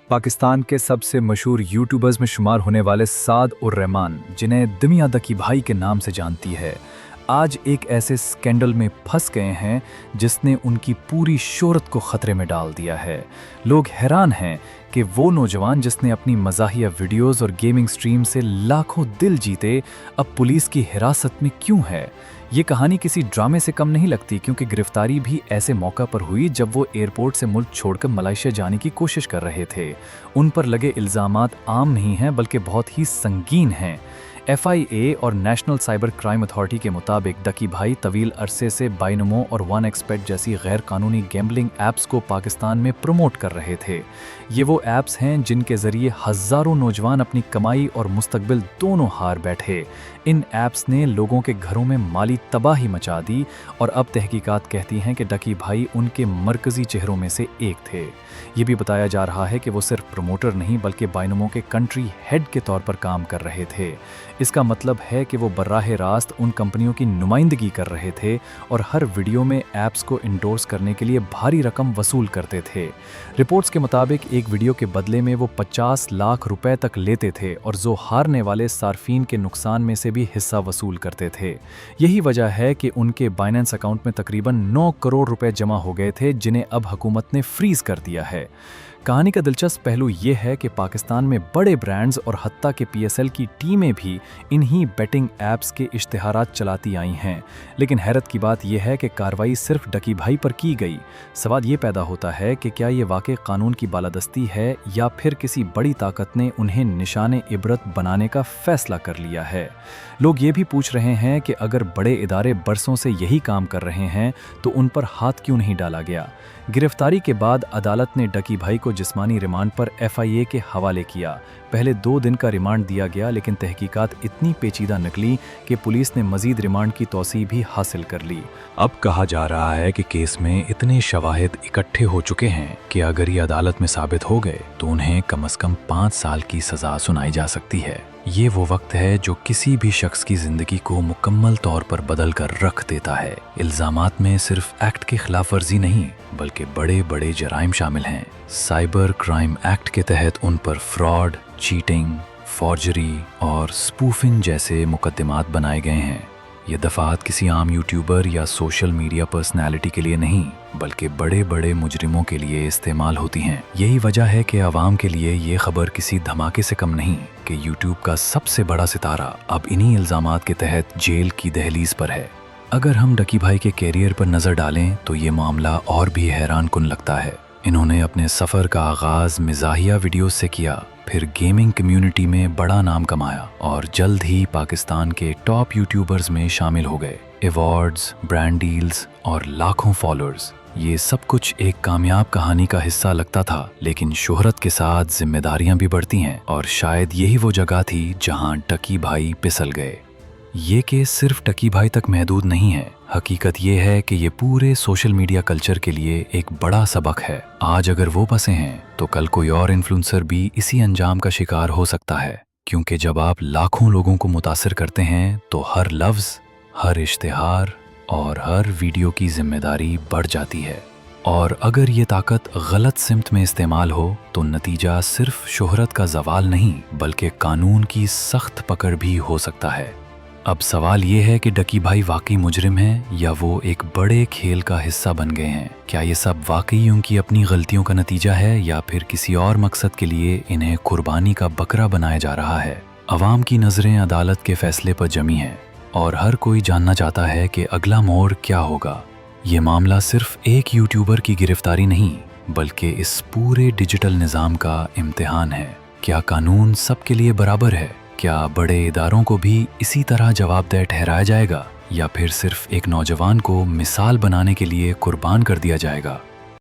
पाकिस्तान के सबसे मशहूर यूट्यूबर्स में शुमार होने वाले साद उर रहमान, जिन्हें दुनिया दकी भाई के नाम से जानती है, आज एक ऐसे स्कैंडल में फंस गए हैं जिसने उनकी पूरी शोहरत को खतरे में डाल दिया है। लोग हैरान हैं कि वो नौजवान जिसने अपनी मज़ाहिया वीडियोस और गेमिंग स्ट्रीम से लाखों दिल जीते, अब पुलिस की हिरासत में क्यों है। ये कहानी किसी ड्रामे से कम नहीं लगती, क्योंकि गिरफ्तारी भी ऐसे मौका पर हुई जब वो एयरपोर्ट से मुल्क छोड़कर मलेशिया जाने की कोशिश कर रहे थे। उन पर लगे इल्ज़ामात आम नहीं हैं बल्कि बहुत ही संगीन हैं। FIA और नेशनल साइबर क्राइम अथॉरिटी के मुताबिक डकी भाई तवील अरसे से बाइनोमो और 1xBet जैसी गैर कानूनी गैम्बलिंग ऐप्स को पाकिस्तान में प्रमोट कर रहे थे। ये वो ऐप्स हैं जिनके ज़रिए हज़ारों नौजवान अपनी कमाई और मुस्तकबिल दोनों हार बैठे। इन ऐप्स ने लोगों के घरों में माली तबाही मचा दी और अब तहकीकात कहती हैं कि डकी भाई उनके मरकज़ी चेहरों में से एक थे। ये भी बताया जा रहा है कि वो सिर्फ प्रमोटर नहीं बल्कि बाइनोमो के कंट्री हेड के तौर पर काम कर रहे थे। इसका मतलब है कि वो बर्राह रास्त उन कंपनियों की नुमाइंदगी कर रहे थे और हर वीडियो में ऐप्स को इंडोर्स करने के लिए भारी रकम वसूल करते थे। रिपोर्ट्स के मुताबिक एक वीडियो के बदले में वो 50 लाख रुपए तक लेते थे और जो हारने वाले सार्फिन के नुकसान में से भी हिस्सा वसूल करते थे। यही वजह है कि उनके बाइनेंस अकाउंट में तकरीबन 9 करोड़ रुपए जमा हो गए थे, जिन्हें अब हुकूमत ने फ्रीज कर दिया है। कहानी का दिलचस्प पहलू ये है कि पाकिस्तान में बड़े ब्रांड्स और हत्ता के PSL की टीमें भी इन्हीं बेटिंग ऐप्स के इश्तिहारात चलाती आई हैं। लेकिन हैरत की बात यह है कि कार्रवाई सिर्फ डकी भाई पर की गई। सवाल ये पैदा होता है कि क्या ये वाकई कानून की बालादस्ती है या फिर किसी बड़ी ताकत ने उन्हें निशाने इबरत बनाने का फैसला कर लिया है। लोग ये भी पूछ रहे हैं कि अगर बड़े इदारे बरसों से यही काम कर रहे हैं तो उन पर हाथ क्यों नहीं डाला गया। गिरफ्तारी के बाद अदालत ने डकी भाई को जिस्मानी रिमांड पर FIA के हवाले किया। पहले 2 दिन का रिमांड दिया गया, लेकिन तहकीकात इतनी पेचीदा निकली कि पुलिस ने मजीद रिमांड की तौसीह भी हासिल कर ली। अब कहा जा रहा है कि केस में इतने शवाहिद इकट्ठे हो चुके हैं कि अगर ये अदालत में साबित हो गए तो उन्हें कम से कम 5 साल की सजा सुनाई जा सकती है। ये वो वक्त है जो किसी भी शख्स की जिंदगी को मुकम्मल तौर पर बदल कर रख देता है। इल्जामात में सिर्फ एक्ट की खिलाफ वर्जी नहीं बल्कि बड़े बड़े जराइम शामिल हैं। साइबर क्राइम एक्ट के तहत उन पर फ्रॉड, चीटिंग, फॉर्जरी और स्पूफिंग जैसे मुकद्दमात बनाए गए हैं। ये दफात किसी आम यूट्यूबर या सोशल मीडिया पर्सनैलिटी के लिए नहीं बल्कि बड़े बड़े मुजरिमों के लिए इस्तेमाल होती हैं। यही वजह है कि आवाम के लिए ये खबर किसी धमाके से कम नहीं कि यूट्यूब का सबसे बड़ा सितारा अब इन्हीं इल्जामात के तहत जेल की दहलीज पर है। अगर हम डकी भाई के कैरियर पर नज़र डालें तो ये मामला और भी हैरान कुन लगता है। इन्होंने अपने सफ़र का आगाज़ मिज़ाहिया वीडियोस से किया, फिर गेमिंग कम्युनिटी में बड़ा नाम कमाया और जल्द ही पाकिस्तान के टॉप यूट्यूबर्स में शामिल हो गए। अवार्ड्स, ब्रांड डील्स और लाखों फॉलोअर्स, ये सब कुछ एक कामयाब कहानी का हिस्सा लगता था, लेकिन शोहरत के साथ जिम्मेदारियां भी बढ़ती हैं और शायद यही वो जगह थी जहां डकी भाई फिसल गए। ये केस सिर्फ डकी भाई तक महदूद नहीं है। हकीकत ये है कि ये पूरे सोशल मीडिया कल्चर के लिए एक बड़ा सबक है। आज अगर वो फंसे हैं तो कल कोई और इन्फ्लुएंसर भी इसी अंजाम का शिकार हो सकता है, क्योंकि जब आप लाखों लोगों को मुतासिर करते हैं तो हर लफ्ज़, हर इश्तिहार और हर वीडियो की जिम्मेदारी बढ़ जाती है। और अगर ये ताकत गलत सिमत में इस्तेमाल हो तो नतीजा सिर्फ शोहरत का जवाल नहीं बल्कि कानून की सख्त पकड़ भी हो सकता है। अब सवाल ये है कि डकी भाई वाकई मुजरिम हैं या वो एक बड़े खेल का हिस्सा बन गए हैं। क्या ये सब वाकई उनकी अपनी गलतियों का नतीजा है या फिर किसी और मकसद के लिए इन्हें कुर्बानी का बकरा बनाया जा रहा है। अवाम की नज़रें अदालत के फैसले पर जमी हैं और हर कोई जानना चाहता है कि अगला मोड़ क्या होगा। ये मामला सिर्फ एक यूट्यूबर की गिरफ्तारी नहीं बल्कि इस पूरे डिजिटल निज़ाम का इम्तिहान है। क्या कानून सबके लिए बराबर है? क्या बड़े इदारों को भी इसी तरह जवाबदेह ठहराया जाएगा या फिर सिर्फ एक नौजवान को मिसाल बनाने के लिए कुर्बान कर दिया जाएगा?